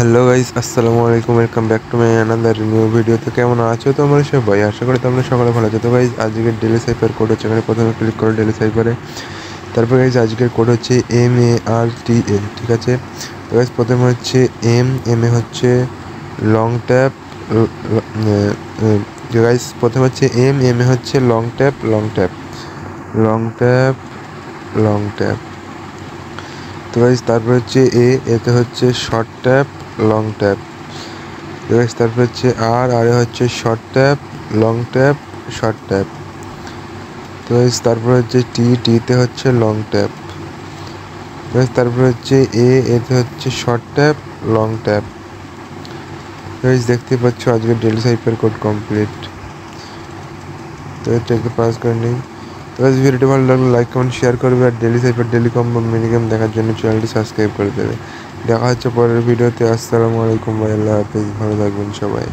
Hello guys, আসসালামু আলাইকুম। Welcome back to my another new video. তো কেমন আছো তোমরা সবাই? আশা করি তোমরা সকালে ভালো আছো। তো গাইস আজকের ডেলি সাইফার কোড হচ্ছে, এখানে প্রথমে ক্লিক করো ডেলি সাইফারে। তারপর গাইস আজকের কোড হচ্ছে MARTA, ঠিক আছে? তো গাইস প্রথমে হচ্ছে এম এ হচ্ছে লং ট্যাপ। গাইস প্রথমে হচ্ছে এম এ হচ্ছে long tap long tap long tap long tap. তো গাইস তারপর হচ্ছে এতে হচ্ছে শর্ট ট্যাপ লং ট্যাপ। তো গাইস তারপর হচ্ছে আর হচ্ছে short tap long tap short tap. তো গাইস তারপর হচ্ছে টিতে হচ্ছে লং ট্যাপ। তো গাইস তারপর হচ্ছে এতে হচ্ছে শর্ট ট্যাপ লং ট্যাপ। তো গাইস দেখতে পাচ্ছ আজকে ডেলি সাইফার কোড কমপ্লিট। তো এটাকে পাস করে নিই। তো গাইস ভিডিওটি ভালো লাগলে লাইক কমেন্ট শেয়ার করবে, আর daily cipher daily combo mini game দেখার জন্য চ্যানেলটি সাবস্ক্রাইব করে দেবে। দেখা হচ্ছে পরের ভিডিওতে। আসসালামু আলাইকুম ভাই, আল্লাহ হাফেজ, ভালো থাকবেন সবাই।